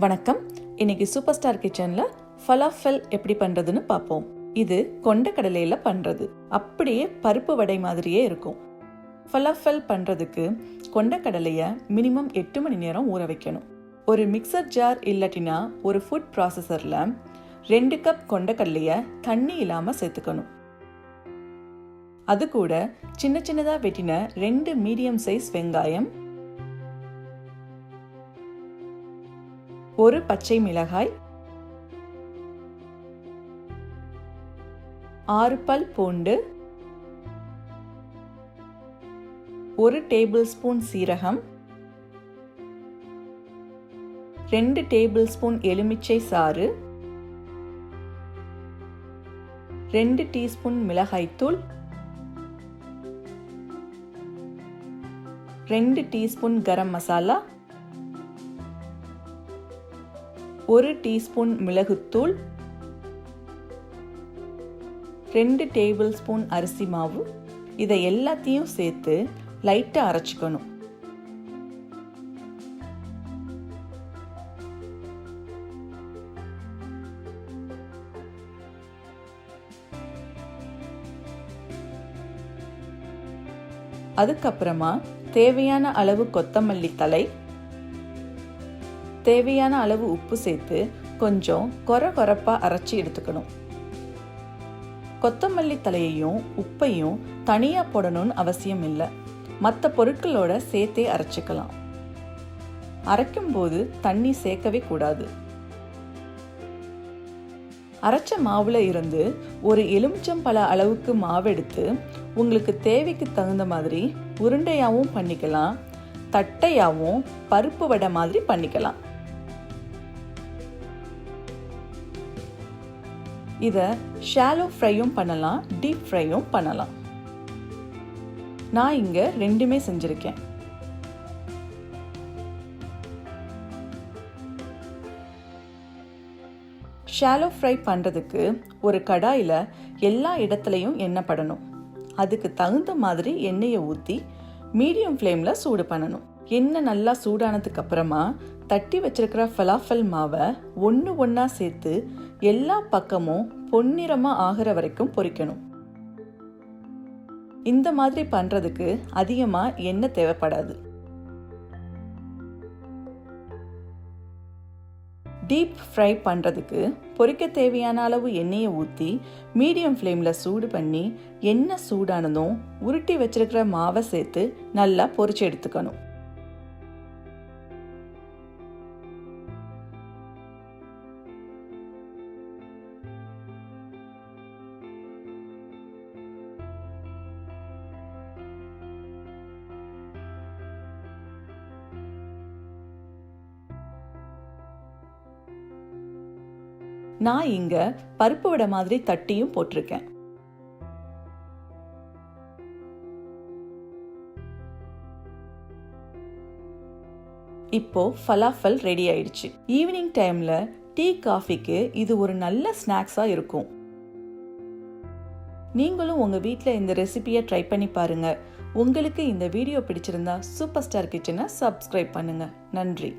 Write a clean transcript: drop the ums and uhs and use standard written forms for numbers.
வணக்கம். இன்னைக்கு super star கிச்சன்ல ஃபலாஃபெல் எப்படி பண்றதுன்னு பார்ப்போம். இது கொண்டக்கடலையில பண்றது. அப்படியே பருப்பு வடை மாதிரியே இருக்கும். ஃபலாஃபெல் பண்றதுக்கு கொண்டக்கடலைய மினிமம் 8 மணி நேரம் ஊற வைக்கணும். ஒரு மிக்சர் ஜார் இல்லாட்டினா ஒரு ஃபுட் ப்ராசஸர்ல 2 கப் கொண்டக்கடலைய தண்ணி இல்லாம சேர்த்துக்கணும். அது கூட சின்ன சின்னதா வெட்டின 2 மீடியம் சைஸ் வெங்காயம், 1 பச்சை மிளகாய், 6 பல் பூண்டு, 1 டேபிள் ஸ்பூன் சீரகம், 2 டேபிள் ஸ்பூன் எலுமிச்சை சாறு, 2 டீஸ்பூன் மிளகாய்த்தூள், 2 டீஸ்பூன் கரம் மசாலா, 1 டீஸ்பூன் மிளகுத்தூள், 2 டேபிள் ஸ்பூன் அரிசி மாவு. இதை எல்லாத்தையும் சேர்த்து லைட்டா அரைச்சிக்கணும். அதுக்கப்புறமா தேவையான அளவு கொத்தமல்லி தழை, தேவையான அளவு உப்பு சேர்த்து கொஞ்சம் கொரகொரப்பா அரைச்சி எடுத்துக்கணும். கொத்தமல்லி தழையையும் உப்பையும் தனியா போடணும்னு அவசியம் இல்லை. மற்ற பொருட்களோட சேர்த்தே அரைச்சிக்கலாம். அரைக்கும் போது தண்ணி சேர்க்கவே கூடாது. அரைச்ச மாவுல இருந்து ஒரு எலுமிச்சம்பழ அளவுக்கு மாவு எடுத்து உங்களுக்கு தேவைக்கு தகுந்த மாதிரி உருண்டையாவும் பண்ணிக்கலாம், தட்டையாவும் பருப்பு வடை மாதிரி பண்ணிக்கலாம். இதை ஷாலோ ஃப்ரையும் பண்ணலாம், டீப் ஃப்ரையும் பண்ணலாம். நான் இங்க ரெண்டுமே செஞ்சிருக்கேன். ஷாலோ ஃப்ரை பண்றதுக்கு ஒரு கடாயில எல்லா இடத்துலையும் எண்ணெய் படணும். அதுக்கு தகுந்த மாதிரி எண்ணெயை ஊற்றி மீடியம் ஃப்ளேம்ல சூடு பண்ணணும். எண்ணெய் நல்லா சூடானதுக்கு அப்புறமா தட்டி வச்சிருக்கிற ஃபலாஃபெல் மாவை ஒன்றா சேர்த்து எல்லா பக்கமும் பொன்னிறமா ஆகிற வரைக்கும் பொரிக்கணும். இந்த மாதிரி பண்றதுக்கு அதிகமா எண்ணெய் தேவைப்படாது. டீப் ஃப்ரை பண்றதுக்கு பொரிக்க தேவையான அளவு எண்ணெயை ஊற்றி மீடியம் ஃப்ளேம்ல சூடு பண்ணி எண்ணெய் சூடானதும் உருட்டி வச்சிருக்கிற மாவை சேர்த்து நல்லா பொரிச்சு எடுத்துக்கணும். நான் இங்க பருப்பு வடை மாதிரி தட்டியும் போட்டிருக்கேன். இப்போ ஃபலாஃபெல் ரெடி ஆயிடுச்சு. ஈவினிங் டைம்ல டீ காஃபிக்கு இது ஒரு நல்ல ஸ்நாக்ஸா இருக்கும். நீங்களும் உங்க வீட்ல இந்த ரெசிபியை ட்ரை பண்ணி பாருங்க. உங்களுக்கு இந்த வீடியோ பிடிச்சிருந்தா சூப்பர் ஸ்டார் கிச்சனை சப்ஸ்கிரைப் பண்ணுங்க. நன்றி.